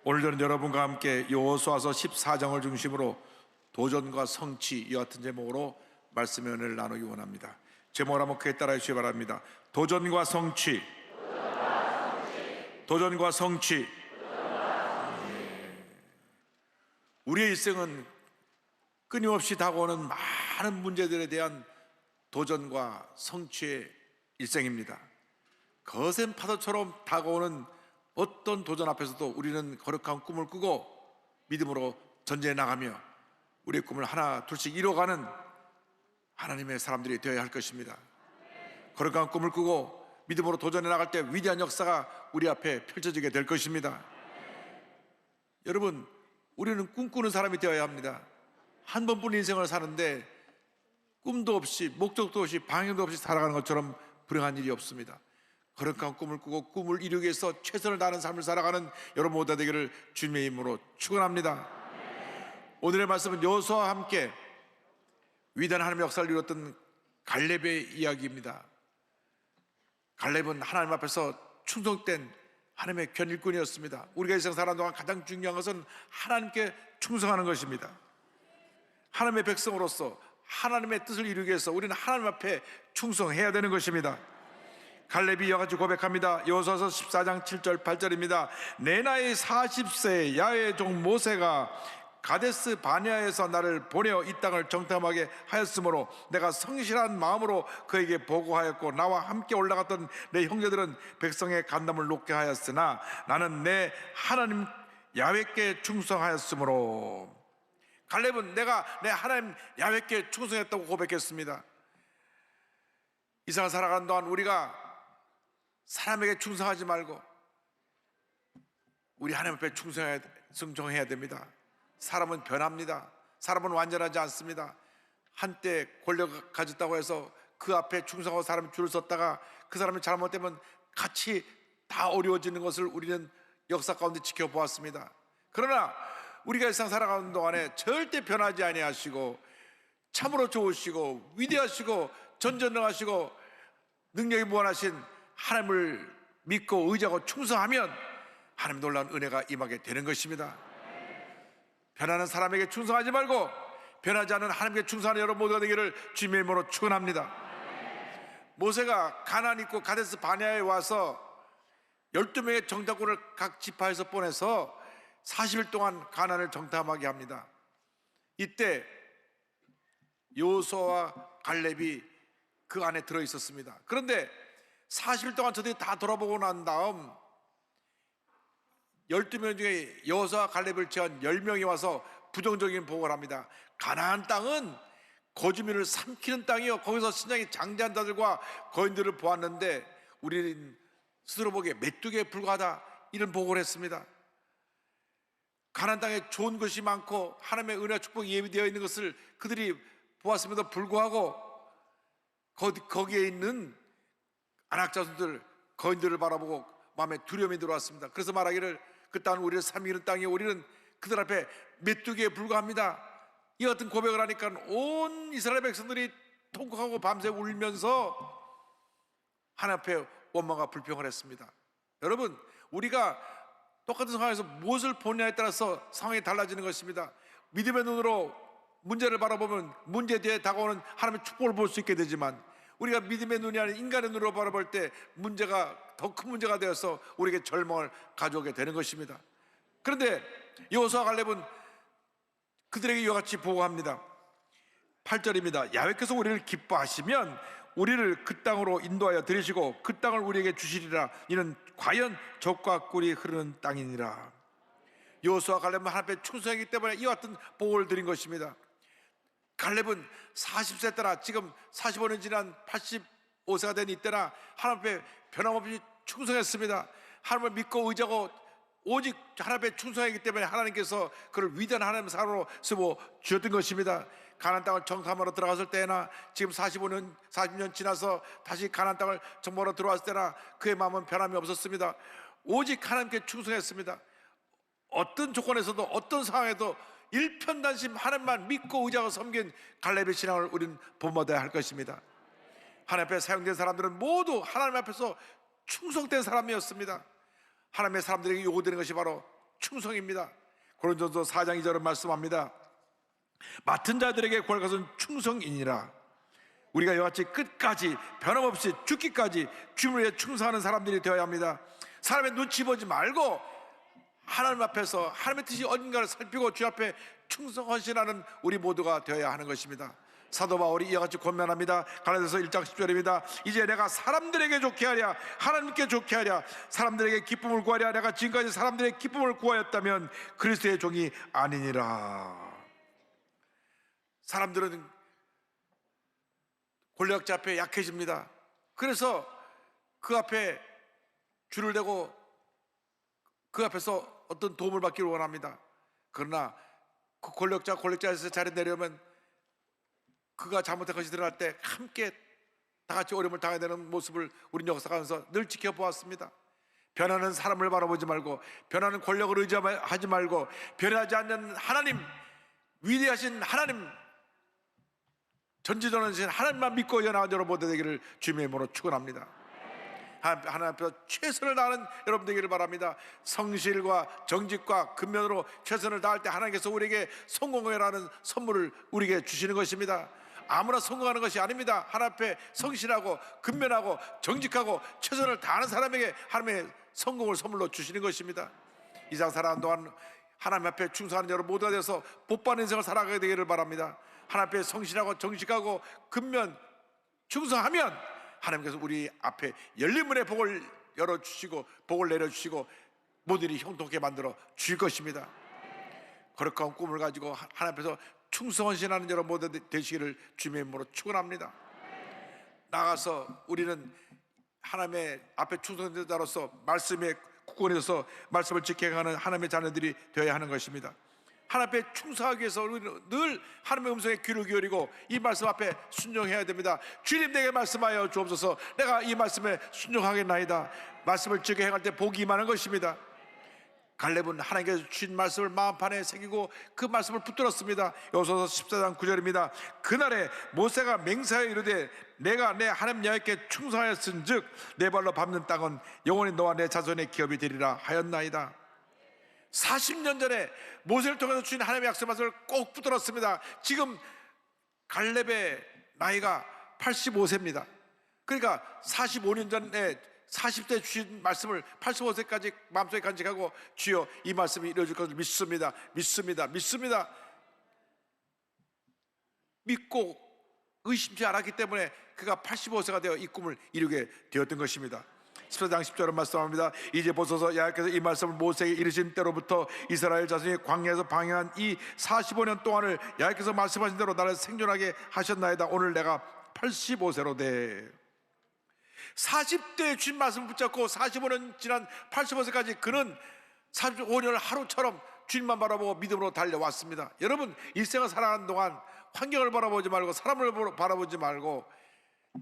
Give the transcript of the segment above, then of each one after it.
오늘 저는 여러분과 함께 여호수아서 14장을 중심으로 도전과 성취 이와 같은 제목으로 말씀의 은혜를 나누기 원합니다. 제목을 한번 크게 따라해 주시기 바랍니다. 도전과 성취. 도전과 성취. 우리의 일생은 끊임없이 다가오는 많은 문제들에 대한 도전과 성취의 일생입니다. 거센 파도처럼 다가오는 어떤 도전 앞에서도 우리는 거룩한 꿈을 꾸고 믿음으로 전진해 나가며 우리의 꿈을 하나 둘씩 이뤄가는 하나님의 사람들이 되어야 할 것입니다. 거룩한 꿈을 꾸고 믿음으로 도전해 나갈 때 위대한 역사가 우리 앞에 펼쳐지게 될 것입니다. 여러분, 우리는 꿈꾸는 사람이 되어야 합니다. 한 번뿐인 인생을 사는데 꿈도 없이 목적도 없이 방향도 없이 살아가는 것처럼 불행한 일이 없습니다. 거룩한 꿈을 꾸고 꿈을 이루기 위해서 최선을 다하는 삶을 살아가는 여러분 모두가 되기를 주님의 이름으로 축원합니다. 오늘의 말씀은 여호수아와 함께 위대한 하나님의 역사를 이뤘던 갈렙의 이야기입니다. 갈렙은 하나님 앞에서 충성된 하나님의 견일꾼이었습니다. 우리가 이 세상 사는 동안 가장 중요한 것은 하나님께 충성하는 것입니다. 하나님의 백성으로서 하나님의 뜻을 이루기 위해서 우리는 하나님 앞에 충성해야 되는 것입니다. 갈렙이 이와 같이 고백합니다. 여호수아서 14장 7절 8절입니다. 내 나이 40세에 야훼의 종 모세가 가데스 바네아에서 나를 보내어 이 땅을 정탐하게 하였으므로 내가 성실한 마음으로 그에게 보고하였고 나와 함께 올라갔던 내 형제들은 백성의 간담을 높게 하였으나 나는 내 하나님 야훼께 충성하였으므로. 갈렙은 내가 내 하나님 야훼께 충성했다고 고백했습니다. 이 세상을 살아가는 동안 우리가 사람에게 충성하지 말고 우리 하나님 앞에 충성해야 됩니다. 사람은 변합니다. 사람은 완전하지 않습니다. 한때 권력을 가졌다고 해서 그 앞에 충성하고 사람이 줄을 섰다가 그 사람이 잘못되면 같이 다 어려워지는 것을 우리는 역사 가운데 지켜보았습니다. 그러나 우리가 일상 살아가는 동안에 절대 변하지 아니하시고 참으로 좋으시고 위대하시고 전전능하시고 능력이 무한하신 하나님을 믿고 의지하고 충성하면 하나님 놀라운 은혜가 임하게 되는 것입니다. 변하는 사람에게 충성하지 말고 변하지 않는 하나님께 충성하는 여러분 모두가 되기를 주님의 이름으로 축원합니다. 모세가 가나안 있고 가데스 바네아에 와서 12명의 정탐꾼을 각 지파에서 보내서 40일 동안 가나안을 정탐하게 합니다. 이때 여호수아와 갈렙이 그 안에 들어 있었습니다. 그런데 40일 동안 저들이 다 돌아보고 난 다음 12명 중에 여호수아와 갈렙을 제한 10명이 와서 부정적인 보고를 합니다. 가나안 땅은 거주민을 삼키는 땅이요, 거기서 신장이 장대한 자들과 거인들을 보았는데 우리는 스스로 보기에 메뚜기에 불과하다, 이런 보고를 했습니다. 가나안 땅에 좋은 것이 많고 하나님의 은혜와 축복이 예비되어 있는 것을 그들이 보았음에도 불구하고 거기에 있는 안악자손들, 거인들을 바라보고 마음에 두려움이 들어왔습니다. 그래서 말하기를 그 땅은 우리를 삼키는 땅이요, 우리는 그들 앞에 메뚜기에 불과합니다. 이 같은 고백을 하니까 온 이스라엘 백성들이 통곡하고 밤새 울면서 하나님 앞에 원망과 불평을 했습니다. 여러분, 우리가 똑같은 상황에서 무엇을 보느냐에 따라서 상황이 달라지는 것입니다. 믿음의 눈으로 문제를 바라보면 문제 뒤에 다가오는 하나님의 축복을 볼 수 있게 되지만 우리가 믿음의 눈이 아닌 인간의 눈으로 바라볼 때 문제가 더 큰 문제가 되어서 우리에게 절망을 가져오게 되는 것입니다. 그런데 여호수아 갈렙은 그들에게 이와 같이 보고합니다. 8절입니다. 야훼께서 우리를 기뻐하시면 우리를 그 땅으로 인도하여 들이시고 그 땅을 우리에게 주시리라. 이는 과연 젖과 꿀이 흐르는 땅이니라. 여호수아 갈렙은 하나님 앞에 충성했기 때문에 이와 같은 보고를 드린 것입니다. 갈렙은 40세 때나 지금 45년 지난 85세가 된 이때나 하나님 앞에 변함없이 충성했습니다. 하나님을 믿고 의지하고 오직 하나님 앞에 충성했기 때문에 하나님께서 그를 위대한 하나님의 사람으로 세워 주셨던 것입니다. 가나안 땅을 정탐하러 들어갔을 때나 지금 45년, 40년 지나서 다시 가나안 땅을 정복하러 들어왔을 때나 그의 마음은 변함이 없었습니다. 오직 하나님께 충성했습니다. 어떤 조건에서도 어떤 상황에도 일편단심 하나님만 믿고 의지하고 섬긴 갈렙의 신앙을 우리는 본받아야 할 것입니다. 하나님 앞에 사용된 사람들은 모두 하나님 앞에서 충성된 사람이었습니다. 하나님의 사람들에게 요구되는 것이 바로 충성입니다. 고린도서 4장 2절은 말씀합니다. 맡은 자들에게 구할 것은 충성이니라. 우리가 이같이 끝까지 변함없이 죽기까지 주님을 위해 충성하는 사람들이 되어야 합니다. 사람의 눈치 보지 말고 하나님 앞에서 하나님의 뜻이 어딘가를 살피고 주 앞에 충성헌신하는 우리 모두가 되어야 하는 것입니다. 사도 바울이 이와 같이 권면합니다. 갈라디아서 1장 10절입니다. 이제 내가 사람들에게 좋게 하랴 하나님께 좋게 하랴 사람들에게 기쁨을 구하랴 내가 지금까지 사람들의 기쁨을 구하였다면 그리스도의 종이 아니니라. 사람들은 권력자 앞에 약해집니다. 그래서 그 앞에 줄을 대고 그 앞에서 어떤 도움을 받기를 원합니다. 그러나 그 권력자에서 자리 내려면 그가 잘못한 것이 드러날 때 함께 다 같이 어려움을 당해야 되는 모습을 우리 역사하면서 늘 지켜보았습니다. 변하는 사람을 바라보지 말고 변하는 권력을 의지하지 말고 변하지 않는 하나님, 위대하신 하나님, 전지전능하신 하나님만 믿고 이어나가는 여러분 모두 되기를 주님의 이름으로 축원합니다. 하나님 앞에서 최선을 다하는 여러분 되기를 바랍니다. 성실과 정직과 근면으로 최선을 다할 때 하나님께서 우리에게 성공이라는 선물을 우리에게 주시는 것입니다. 아무나 성공하는 것이 아닙니다. 하나님 앞에 성실하고 근면하고 정직하고 최선을 다하는 사람에게 하나님의 성공을 선물로 주시는 것입니다. 이 세상 살아가는 동안 하나님 앞에 충성하는 여러분 모두가 되어서 복받는 인생을 살아가게 되기를 바랍니다. 하나님 앞에 성실하고 정직하고 근면 충성하면 하나님께서 우리 앞에 열린 문의 복을 열어주시고 복을 내려주시고 모든 일이 형통하게 만들어 주실 것입니다. 거룩한 꿈을 가지고 하나님 앞에서 충성헌신하는 여러분 모두 되시기를 주님의 이름으로 축원합니다. 나가서 우리는 하나님의 앞에 충성된 자로서 말씀에 굳건히 서서 말씀을 지켜가는 하나님의 자녀들이 되어야 하는 것입니다. 하나님 앞에 충성하기 위해서 우리는 늘 하나님의 음성에 귀를 기울이고 이 말씀 앞에 순종해야 됩니다. 주님 내게 말씀하여 주옵소서. 내가 이 말씀에 순종하겠나이다. 말씀을 지켜 행할 때 복이 임하는 것입니다. 갈렙은 하나님께서 주신 말씀을 마음판에 새기고 그 말씀을 붙들었습니다. 여호수아서 14장 9절입니다. 그날에 모세가 맹세하여 이르되 내가 내 하나님 여호와께 충성하였은즉 내 발로 밟는 땅은 영원히 너와 내 자손의 기업이 되리라 하였나이다. 40년 전에 모세를 통해서 주신 하나님의 약속 말씀을 꼭 붙들었습니다. 지금 갈렙의 나이가 85세입니다. 그러니까 45년 전에 40대 주신 말씀을 85세까지 마음속에 간직하고 주여 이 말씀이 이루어질 것을 믿습니다. 믿고 의심치 않았기 때문에 그가 85세가 되어 이 꿈을 이루게 되었던 것입니다. 14장 10절은 말씀합니다. 이제 보소서 여호와께서 이 말씀을 모세에게 이르신 때로부터 이스라엘 자손이 광야에서 방향한 이 45년 동안을 여호와께서 말씀하신 대로 나를 생존하게 하셨나이다. 오늘 내가 85세로 돼 40대에 주신 말씀을 붙잡고 45년 지난 85세까지 그는 45년을 하루처럼 주님만 바라보고 믿음으로 달려왔습니다. 여러분 일생을 살아가는 동안 환경을 바라보지 말고 사람을 바라보지 말고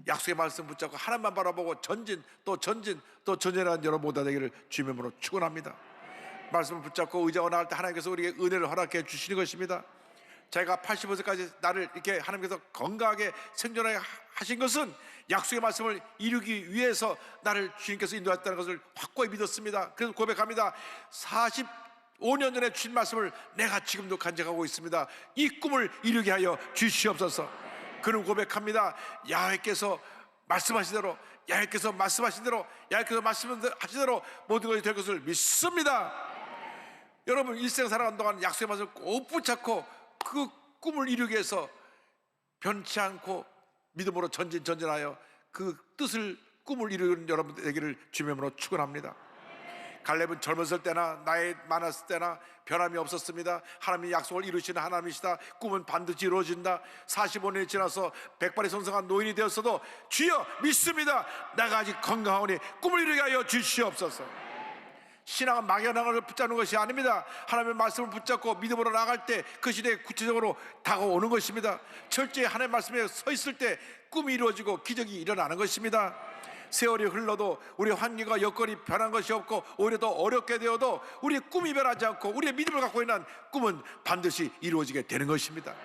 약속의 말씀 붙잡고 하나님만 바라보고 전진 또 전진하는 여러분 모두 되기를 주님의 이름으로 축원합니다. 말씀을 붙잡고 의지하고 나갈 때 하나님께서 우리에게 은혜를 허락해 주시는 것입니다. 제가 85세까지 나를 이렇게 하나님께서 건강하게 생존하게 하신 것은 약속의 말씀을 이루기 위해서 나를 주님께서 인도하셨다는 것을 확고히 믿었습니다. 그래서 고백합니다. 45년 전에 주신 말씀을 내가 지금도 간직하고 있습니다. 이 꿈을 이루게 하여 주시옵소서. 그는 고백합니다. 야훼께서 말씀하신 대로 야훼께서 말씀하신 대로 모든 것이 될 것을 믿습니다. 여러분 일생 살아가는 동안 약속의 말씀을 꼭 붙잡고 그 꿈을 이루기 위해서 변치 않고 믿음으로 전진하여 그 뜻을 꿈을 이루는 여러분 되기를 주님의 이름으로 축원합니다. 갈렙은 젊었을 때나 나이 많았을 때나 변함이 없었습니다. 하나님이 약속을 이루시는 하나님이시다. 꿈은 반드시 이루어진다. 45년이 지나서 백발이 손성한 노인이 되었어도 주여 믿습니다. 내가 아직 건강하오니 꿈을 이루게 하여 주시옵소서. 신앙은 막연한 붙잡는 것이 아닙니다. 하나님의 말씀을 붙잡고 믿음으로 나갈 때 그 시대에 구체적으로 다가오는 것입니다. 철저히 하나님의 말씀에 서 있을 때 꿈이 이루어지고 기적이 일어나는 것입니다. 세월이 흘러도 우리 환경과 여건이 변한 것이 없고 오히려 더 어렵게 되어도 우리의 꿈이 변하지 않고 우리의 믿음을 갖고 있는 꿈은 반드시 이루어지게 되는 것입니다.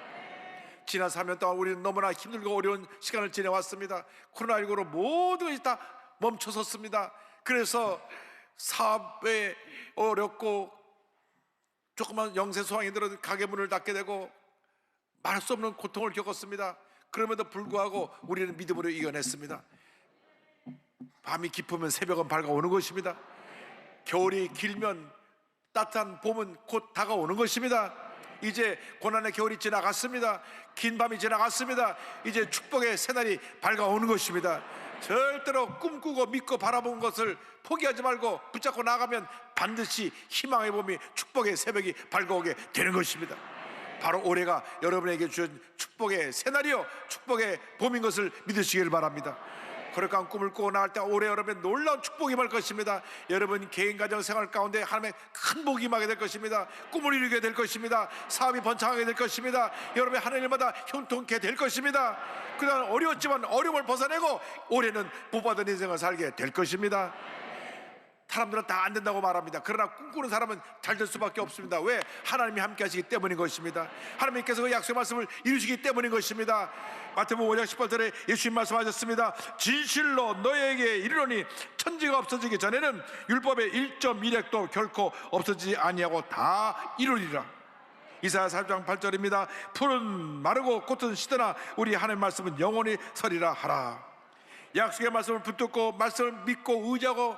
지난 3년 동안 우리는 너무나 힘들고 어려운 시간을 지내왔습니다. 코로나19로 모든 것이 다 멈춰섰습니다. 그래서 사업에 어렵고 조그만 영세 소망이 들어 가게 문을 닫게 되고 말할 수 없는 고통을 겪었습니다. 그럼에도 불구하고 우리는 믿음으로 이겨냈습니다. 밤이 깊으면 새벽은 밝아오는 것입니다. 겨울이 길면 따뜻한 봄은 곧 다가오는 것입니다. 이제 고난의 겨울이 지나갔습니다. 긴 밤이 지나갔습니다. 이제 축복의 새날이 밝아오는 것입니다. 절대로 꿈꾸고 믿고 바라본 것을 포기하지 말고 붙잡고 나가면 반드시 희망의 봄이 축복의 새벽이 밝아오게 되는 것입니다. 바로 올해가 여러분에게 주신 축복의 새날이요 축복의 봄인 것을 믿으시길 바랍니다. 거룩한 꿈을 꾸고 나갈 때 올해 여러분의 놀라운 축복이 임할 것입니다. 여러분 개인 가정 생활 가운데 하나님의 큰 복이 임하게 될 것입니다. 꿈을 이루게 될 것입니다. 사업이 번창하게 될 것입니다. 여러분의 하는 일마다 형통케 될 것입니다. 그동안 어려웠지만 어려움을 벗어내고 올해는 복받은 인생을 살게 될 것입니다. 사람들은 다 안 된다고 말합니다. 그러나 꿈꾸는 사람은 잘 될 수밖에 없습니다. 왜? 하나님이 함께 하시기 때문인 것입니다. 하나님께서 그 약속의 말씀을 이루시기 때문인 것입니다. 마태복음 5장 18절에 예수님 말씀하셨습니다. 진실로 너희에게 이르노니 천지가 없어지기 전에는 율법의 1.1획도 결코 없어지지 아니하고 다 이루리라. 이사야 4장 8절입니다. 풀은 마르고 꽃은 시드나 우리 하나님의 말씀은 영원히 서리라 하라. 약속의 말씀을 붙들고 말씀을 믿고 의지하고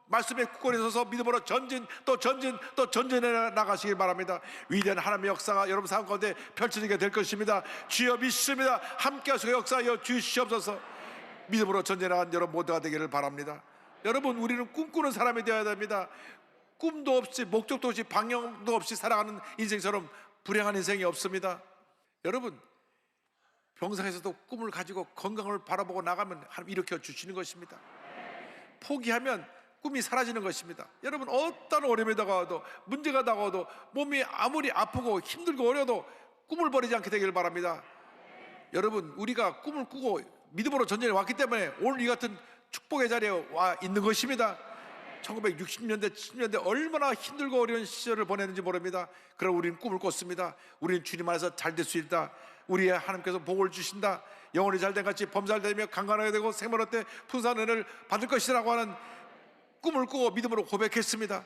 말씀의 굳건히 서서 믿음으로 전진 또 전진 또 전진해 나가시길 바랍니다. 위대한 하나님의 역사가 여러분 삶 가운데 펼쳐지게 될 것입니다. 주여 믿습니다. 함께 하시고 역사하여 주시옵소서. 믿음으로 전진해 나간 여러분 모두가 되기를 바랍니다. 여러분 우리는 꿈꾸는 사람이 되어야 됩니다. 꿈도 없이 목적도 없이 방향도 없이 살아가는 인생처럼 불행한 인생이 없습니다. 여러분 병상에서도 꿈을 가지고 건강을 바라보고 나가면 하나님 일으켜 주시는 것입니다. 포기하면 꿈이 사라지는 것입니다. 여러분 어떤 어려움이 다가와도 문제가 다가와도 몸이 아무리 아프고 힘들고 어려도 꿈을 버리지 않게 되기를 바랍니다. 여러분 우리가 꿈을 꾸고 믿음으로 전쟁에 왔기 때문에 오늘 이 같은 축복의 자리에 와 있는 것입니다. 1960년대 70년대 얼마나 힘들고 어려운 시절을 보냈는지 모릅니다. 그러나 우리는 꿈을 꿨습니다. 우리는 주님 안에서 잘 될 수 있다. 우리의 하나님께서 복을 주신다. 영혼이 잘된 같이 범살되며 강건하게 되고 생명 얻되 풍성한 은혜를 받을 것이라고 하는 꿈을 꾸고 믿음으로 고백했습니다.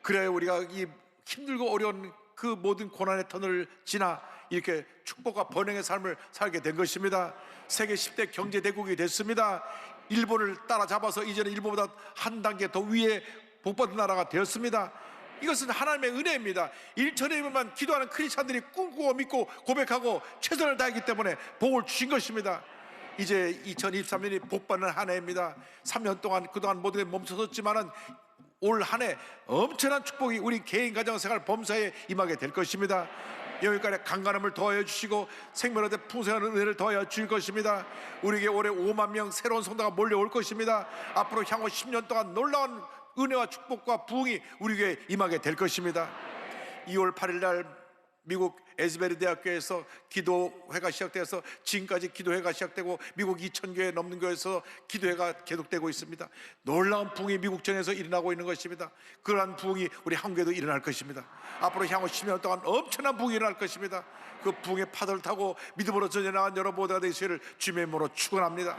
그래야 우리가 이 힘들고 어려운 그 모든 고난의 터널을 지나 이렇게 축복과 번영의 삶을 살게 된 것입니다. 세계 10대 경제대국이 됐습니다. 일본을 따라잡아서 이제는 일본보다 한 단계 더 위에 복받은 나라가 되었습니다. 이것은 하나님의 은혜입니다. 일천일만 기도하는 크리스찬들이 꿈꾸고 믿고 고백하고 최선을 다했기 때문에 복을 주신 것입니다. 이제 2023년이 복받는 한 해입니다. 3년 동안 그동안 모든 게 멈춰섰지만은 올 한 해 엄청난 축복이 우리 개인 가정생활 범사에 임하게 될 것입니다. 여기까지 강건함을 더하여 주시고 생명의 풍성한 은혜를 더하여 주실 것입니다. 우리에게 올해 5만 명 새로운 성도가 몰려올 것입니다. 앞으로 향후 10년 동안 놀라운 은혜와 축복과 부흥이 우리에게 임하게 될 것입니다. 2월 8일 날 미국 에스베리 대학교에서 기도회가 시작돼서 지금까지 기도회가 시작되고 미국 2,000교회 넘는 교회에서 기도회가 계속되고 있습니다. 놀라운 부흥이 미국 전에서 일어나고 있는 것입니다. 그러한 부흥이 우리 한국에도 일어날 것입니다. 앞으로 향후 10년 동안 엄청난 부흥이 일어날 것입니다. 그 부흥의 파도를 타고 믿음으로 전해나간 여러분 모두가 되시기를 주님의 이름으로 축원합니다.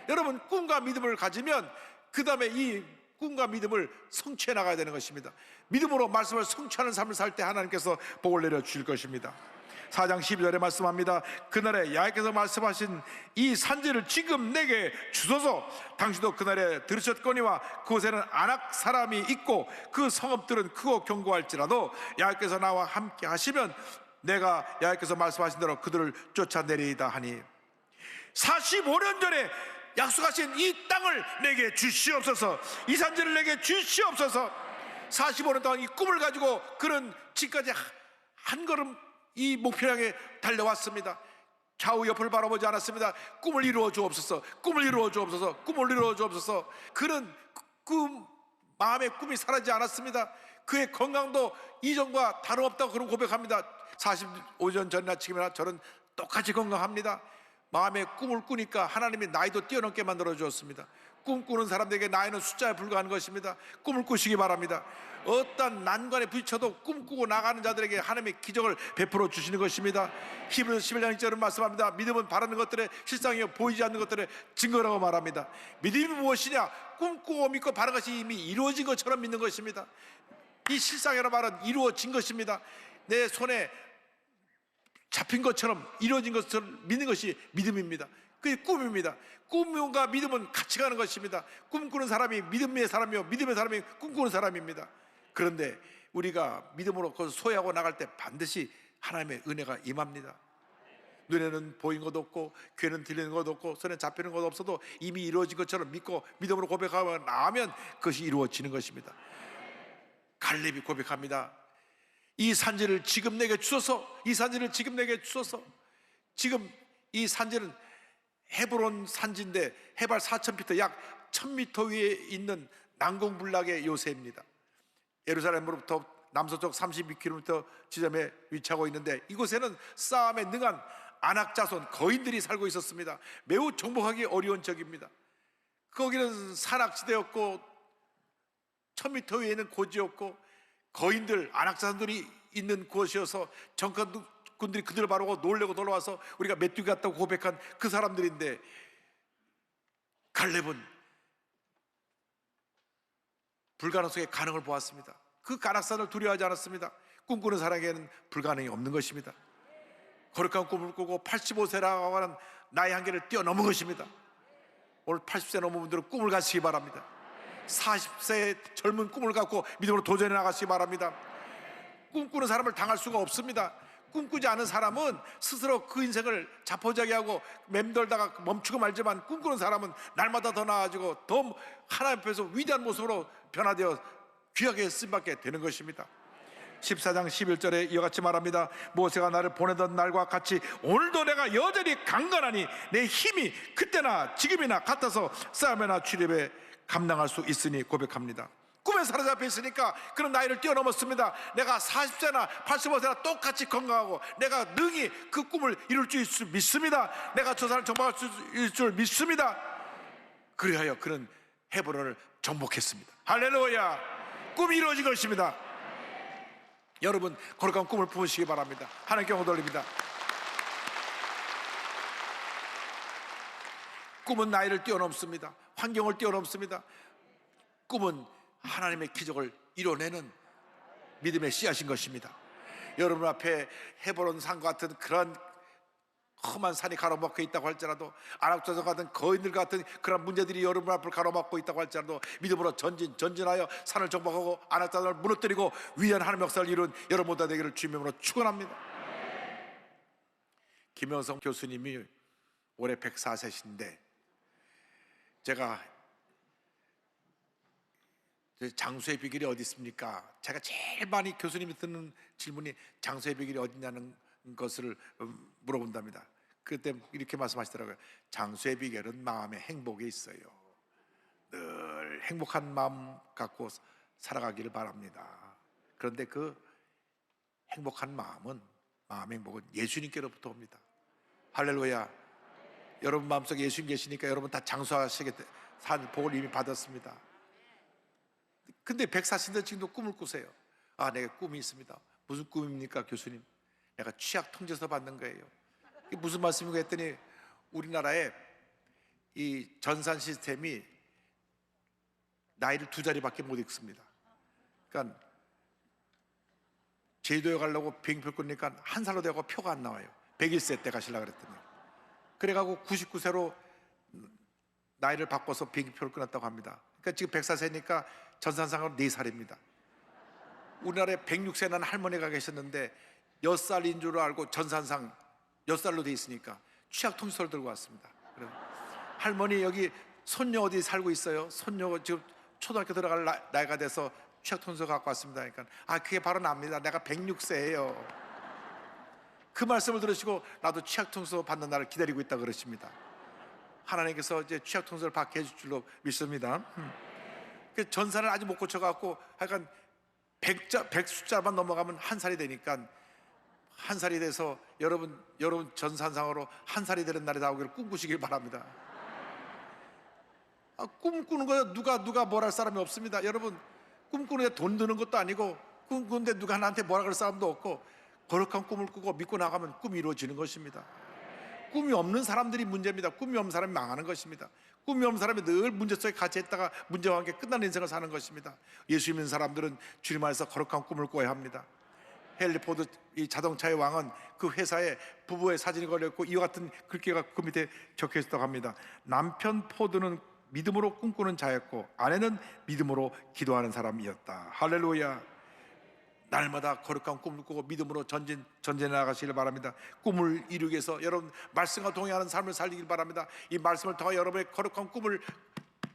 여러분 꿈과 믿음을 가지면 그 다음에 이 꿈과 믿음을 성취해 나가야 되는 것입니다. 믿음으로 말씀을 성취하는 삶을 살 때 하나님께서 복을 내려 주실 것입니다. 4장 12절에 말씀합니다. 그날에 야훼께서 말씀하신 이 산지를 지금 내게 주소서. 당신도 그날에 들으셨거니와 그곳에는 아낙 사람이 있고 그 성읍들은 크고 견고할지라도 야훼께서 나와 함께 하시면 내가 야훼께서 말씀하신 대로 그들을 쫓아내리이다 하니 45년 전에 약속하신 이 땅을 내게 주시옵소서. 이 산지를 내게 주시옵소서. 45년 동안 이 꿈을 가지고 그는 지금까지 한 걸음 이 목표 향해 달려왔습니다. 좌우 옆을 바라보지 않았습니다. 꿈을 이루어 주옵소서. 꿈을 이루어 주옵소서. 꿈을 이루어 주옵소서. 그는 그 마음의 꿈이 사라지지 않았습니다. 그의 건강도 이전과 다름없다고 그런 고백합니다. 45년 전이나 지금이나 저는 똑같이 건강합니다. 마음의 꿈을 꾸니까 하나님이 나이도 뛰어넘게 만들어 주었습니다. 꿈꾸는 사람들에게 나이는 숫자에 불과한 것입니다. 꿈을 꾸시기 바랍니다. 어떤 난관에 부딪혀도 꿈꾸고 나가는 자들에게 하나님의 기적을 베풀어 주시는 것입니다. 히브리서 11장 1절은 말씀합니다. 믿음은 바라는 것들의 실상이요 보이지 않는 것들의 증거라고 말합니다. 믿음이 무엇이냐? 꿈꾸고 믿고 바라는 것이 이미 이루어진 것처럼 믿는 것입니다. 이 실상이라는 말은 이루어진 것입니다. 내 손에 잡힌 것처럼 이루어진 것처럼 믿는 것이 믿음입니다. 그게 꿈입니다. 꿈과 믿음은 같이 가는 것입니다. 꿈꾸는 사람이 믿음의 사람이요, 믿음의 사람이 꿈꾸는 사람입니다. 그런데 우리가 믿음으로 그것을 소유하고 나갈 때 반드시 하나님의 은혜가 임합니다. 눈에는 보인 것도 없고 귀에는 들리는 것도 없고 손에 잡히는 것도 없어도 이미 이루어진 것처럼 믿고 믿음으로 고백하고 나면 그것이 이루어지는 것입니다. 갈렙이 고백합니다. 이 산지를 지금 내게 주소서. 이 산지를 지금 내게 주소서. 지금 이 산지는 헤브론 산지인데 해발 4,000피터 약 1,000m 위에 있는 난공불락의 요새입니다. 예루살렘으로부터 남서쪽 32km 지점에 위치하고 있는데 이곳에는 싸움에 능한 아낙 자손 거인들이 살고 있었습니다. 매우 정복하기 어려운 적입니다. 거기는 산악지대였고 1,000m 위에는 고지였고 거인들 아낙 자손들이 있는 곳이어서 정권군들이 그들을 바라보고 놀래고 돌아와서 우리가 메뚜기 같다고 고백한 그 사람들인데 갈렙은 불가능 속에 가능을 보았습니다. 그 가낙산을 두려워하지 않았습니다. 꿈꾸는 사람에게는 불가능이 없는 것입니다. 거룩한 꿈을 꾸고 85세라고 하는 나이 한계를 뛰어넘은 것입니다. 오늘 80세 넘은 분들은 꿈을 가시기 바랍니다. 40세의 젊은 꿈을 갖고 믿음으로 도전해 나가시기 바랍니다. 꿈꾸는 사람을 당할 수가 없습니다. 꿈꾸지 않은 사람은 스스로 그 인생을 자포자기하고 맴돌다가 멈추고 말지만 꿈꾸는 사람은 날마다 더 나아지고 더 하나님 앞에서 위대한 모습으로 변화되어 귀하게 쓰임받게 되는 것입니다. 14장 11절에 이와 같이 말합니다. 모세가 나를 보내던 날과 같이 오늘도 내가 여전히 강건하니 내 힘이 그때나 지금이나 같아서 싸움이나 출입에 감당할 수 있으니 고백합니다. 꿈에 사로잡혀 있으니까 그런 나이를 뛰어넘었습니다. 내가 40세나 85세나 똑같이 건강하고 내가 능히 그 꿈을 이룰 줄 믿습니다. 내가 저 사람을 정복할 수 있을 줄 믿습니다. 그리하여 그는 헤브론을 정복했습니다. 할렐루야. 꿈이 이루어진 것입니다. 여러분 거룩한 꿈을 품으시기 바랍니다. 하나님께 영광 돌립니다. 꿈은 나이를 뛰어넘습니다. 환경을 뛰어넘습니다. 꿈은 하나님의 기적을 이뤄내는 믿음의 씨앗인 것입니다. 여러분 앞에 헤브론 산과 같은 그런 험한 산이 가로막혀 있다고 할지라도 아낙자손 같은 거인들 같은 그런 문제들이 여러분 앞을 가로막고 있다고 할지라도 믿음으로 전진하여 산을 정복하고 아낙자손을 무너뜨리고 위대한 하나님의 역사를 이룬 여러분 모두 되기를 주님의 이름으로 축원합니다. 김영성 교수님이 올해 104세신데 제가 장수의 비결이 어디 있습니까? 제가 제일 많이 교수님이 듣는 질문이 장수의 비결이 어디냐는 것을 물어본답니다. 그때 이렇게 말씀하시더라고요. 장수의 비결은 마음의 행복에 있어요. 늘 행복한 마음 갖고 살아가기를 바랍니다. 그런데 그 행복한 마음의 행복은 예수님께로부터 옵니다. 할렐루야. 여러분 마음속에 예수님 계시니까 여러분 다 장수하시게 산 복을 이미 받았습니다. 근데 140대 지금도 꿈을 꾸세요. 아, 내가 꿈이 있습니다. 무슨 꿈입니까, 교수님? 내가 취약 통제서 받는 거예요. 이게 무슨 말씀인가 했더니 우리나라에 이 전산 시스템이 나이를 2자리밖에 못 읽습니다. 그러니까 제주도에 가려고 비행표 끊으니까 1살로 되고 표가 안 나와요. 101세 때 가시려고 그랬더니. 그래가지고 99세로 나이를 바꿔서 비행표를 끊었다고 합니다. 그러니까 지금 104세니까 전산상으로 4살입니다. 우리나라에 106세 난 할머니가 계셨는데 6살인 줄 알고 전산상 6살로 돼 있으니까 취약 통지서를 들고 왔습니다. 그래서 할머니 여기 손녀 어디 살고 있어요? 손녀 지금 초등학교 들어갈 나이가 돼서 취약 통지서 갖고 왔습니다. 그러니까 아 그게 바로 납니다. 내가 106세예요. 그 말씀을 들으시고 나도 취약 통지서 받는 날을 기다리고 있다 그러십니다. 하나님께서 이제 취약 통지서를 받게 해줄 줄로 믿습니다. 그 전산을 아직 못 고쳐갖고 하여간 100 숫자만 넘어가면 1살이 되니까 1살이 돼서 여러분 전산상으로 1살이 되는 날이 나오기를 꿈꾸시길 바랍니다. 꿈꾸는 거야 누가 뭘 할 사람이 없습니다. 여러분 꿈꾸는 데 돈 드는 것도 아니고 꿈꾸는데 누가 나한테 뭐라 그럴 사람도 없고 거룩한 꿈을 꾸고 믿고 나가면 꿈이 이루어지는 것입니다. 꿈이 없는 사람들이 문제입니다. 꿈이 없는 사람이 망하는 것입니다. 꿈이 없는 사람이 늘 문제 속에 갇혀 있다가 문제와 함께 끝나는 인생을 사는 것입니다. 예수 믿는 사람들은 주님 안에서 거룩한 꿈을 꿔야 합니다. 헨리 포드 이 자동차의 왕은 그 회사에 부부의 사진이 걸려있고 이와 같은 글귀가 그 밑에 적혀 있었다고 합니다. 남편 포드는 믿음으로 꿈꾸는 자였고 아내는 믿음으로 기도하는 사람이었다. 할렐루야. 날마다 거룩한 꿈을 꾸고 믿음으로 전진해 나가시길 바랍니다. 꿈을 이루기 위해서 여러분 말씀과 동의하는 삶을 살리길 바랍니다. 이 말씀을 통해 여러분의 거룩한 꿈을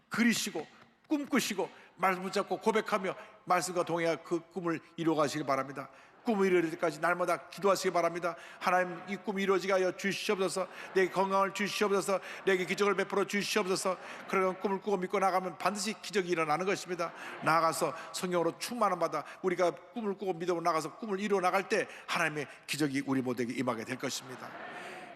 그리시고 꿈꾸시고 말씀 붙잡고 고백하며 말씀과 동의하여 그 꿈을 이루어가시길 바랍니다. 꿈을 이루어질 때까지 날마다 기도하시기 바랍니다. 하나님, 이 꿈이 이루어지게 하여 주시옵소서. 내게 건강을 주시옵소서. 내게 기적을 베풀어 주시옵소서. 그런 꿈을 꾸고 믿고 나가면 반드시 기적이 일어나는 것입니다. 나아가서 성령으로 충만함 받아 우리가 꿈을 꾸고 믿음으로 나가서 꿈을 이루어 나갈 때 하나님의 기적이 우리 모두에게 임하게 될 것입니다.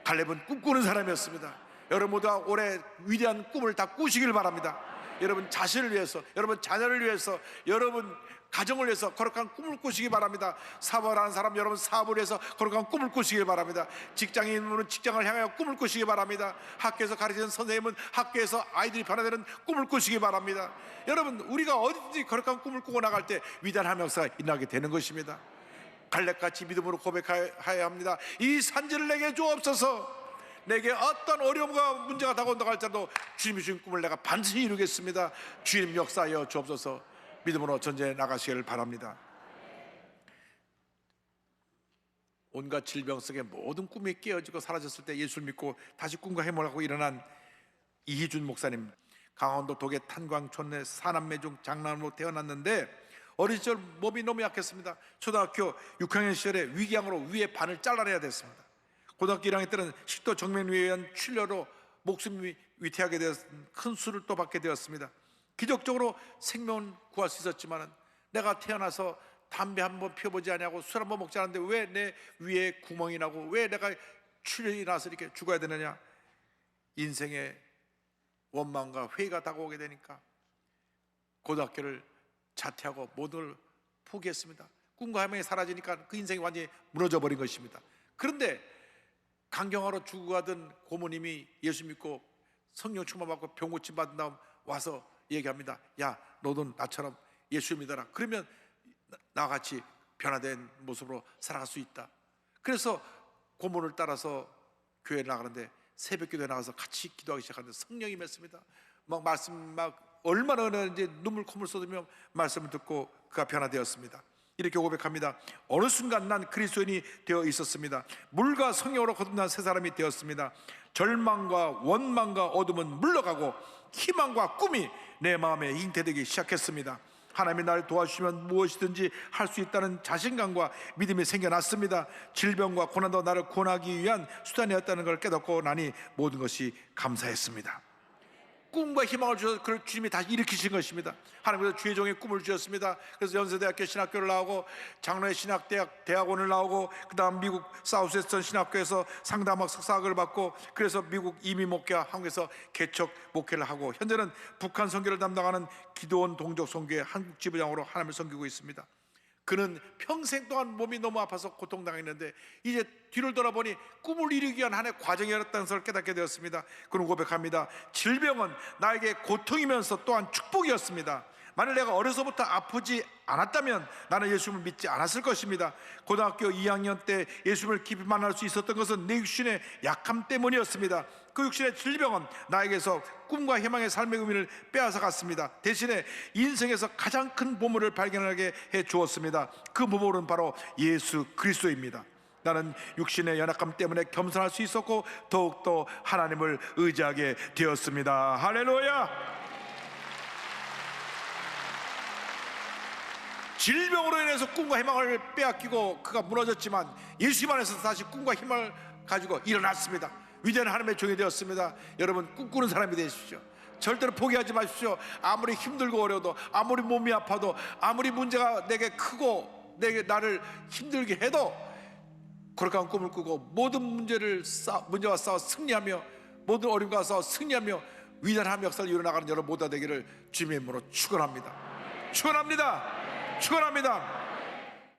갈렙은 꿈꾸는 사람이었습니다. 여러분 모두가 올해 위대한 꿈을 다 꾸시길 바랍니다. 여러분 자신을 위해서, 여러분 자녀를 위해서, 여러분 가정을 위해서 거룩한 꿈을 꾸시기 바랍니다. 사업을 하는 사람 여러분 사업을 위해서 거룩한 꿈을 꾸시기 바랍니다. 직장인은 직장을 향하여 꿈을 꾸시기 바랍니다. 학교에서 가르치는 선생님은 학교에서 아이들이 변화되는 꿈을 꾸시기 바랍니다. 여러분 우리가 어디든지 거룩한 꿈을 꾸고 나갈 때 위대한 하나님의 역사가 일어나게 되는 것입니다. 갈렙같이 믿음으로 고백하여야 합니다. 이 산지를 내게 주옵소서. 내게 어떤 어려움과 문제가 다가온다고 할지라도 주님이 주신 꿈을 내가 반드시 이루겠습니다. 주님 역사하여 주옵소서. 믿음으로 전진해 나가시기를 바랍니다. 온갖 질병 속에 모든 꿈이 깨어지고 사라졌을 때 예수를 믿고 다시 꿈과 해몽을 하고 일어난 이희준 목사님, 강원도 독해 탄광촌내 사남매중 장남으로 태어났는데 어린 시절 몸이 너무 약했습니다. 초등학교 6학년 시절에 위궤양으로 위에 반을 잘라내야 됐습니다. 고등학교 1학년 때는 식도 정맥류에 의한 출혈로 목숨이 위태하게 되어 큰 수를 또 받게 되었습니다. 기적적으로 생명을 구할 수 있었지만 내가 태어나서 담배 한번 피워보지 않냐고 술 한번 먹지 않았는데 왜 내 위에 구멍이 나고 왜 내가 출혈이 나서 이렇게 죽어야 되느냐. 인생의 원망과 회의가 다가오게 되니까 고등학교를 자퇴하고 모든 걸 포기했습니다. 꿈과 희망이 사라지니까 그 인생이 완전히 무너져 버린 것입니다. 그런데 강경하러 죽어가던 고모님이 예수 믿고 성령 충만받고 병 고침 받은 다음 와서 얘기합니다. 야, 너도 나처럼 예수 믿어라. 그러면 나같이 변화된 모습으로 살아갈 수 있다. 그래서 고모를 따라서 교회에 나가는데 새벽기도에 나가서 같이 기도하기 시작하는데 성령이 맺습니다. 막 말씀 막 얼마나 은혜인지 눈물 콧물 쏟으며 말씀을 듣고 그가 변화되었습니다. 이렇게 고백합니다. 어느 순간 난 그리스도인이 되어 있었습니다. 물과 성령으로 거듭난 새 사람이 되었습니다. 절망과 원망과 어둠은 물러가고 희망과 꿈이 내 마음에 잉태되기 시작했습니다. 하나님이 나를 도와주시면 무엇이든지 할 수 있다는 자신감과 믿음이 생겨났습니다. 질병과 고난도 나를 구원하기 위한 수단이었다는 걸 깨닫고 나니 모든 것이 감사했습니다. 꿈과 희망을 주셔서 그걸 주님이 다시 일으키신 것입니다. 하나님께서 주의 종의 꿈을 주셨습니다. 그래서 연세대학교 신학교를 나오고 장로의 대학원을 나오고 그 다음 미국 사우스웨스턴 신학교에서 상담학 석사학을 받고 그래서 미국 이민 목회와 한국에서 개척 목회를 하고 현재는 북한 선교를 담당하는 기도원 동족 선교회 한국 지부장으로 하나님을 섬기고 있습니다. 그는 평생 동안 몸이 너무 아파서 고통당했는데 이제 뒤를 돌아보니 꿈을 이루기 위한 하나의 과정이었다는 것을 깨닫게 되었습니다. 그는 고백합니다. 질병은 나에게 고통이면서 또한 축복이었습니다. 만일 내가 어려서부터 아프지 않았다면 나는 예수님을 믿지 않았을 것입니다. 고등학교 2학년 때 예수님을 깊이 만날 수 있었던 것은 내 육신의 약함 때문이었습니다. 그 육신의 질병은 나에게서 꿈과 희망의 삶의 의미를 빼앗아 갔습니다. 대신에 인생에서 가장 큰 보물을 발견하게 해 주었습니다. 그 보물은 바로 예수 그리스도입니다. 나는 육신의 연약함 때문에 겸손할 수 있었고 더욱더 하나님을 의지하게 되었습니다. 할렐루야. 질병으로 인해서 꿈과 희망을 빼앗기고 그가 무너졌지만 예수님 안에서 다시 꿈과 희망을 가지고 일어났습니다. 위대한 하나님의 종이 되었습니다. 여러분 꿈꾸는 사람이 되십시오. 절대로 포기하지 마십시오. 아무리 힘들고 어려워도 아무리 몸이 아파도 아무리 문제가 내게 크고 나를 힘들게 해도 거룩한 꿈을 꾸고 모든 문제와 싸워 승리하며 모든 어려움과 싸워 승리하며 위대한 하나님의 역사를 이루어나가는 여러분 모두가 되기를 주님의 이름으로 축원합니다. 축원합니다. 축원합니다.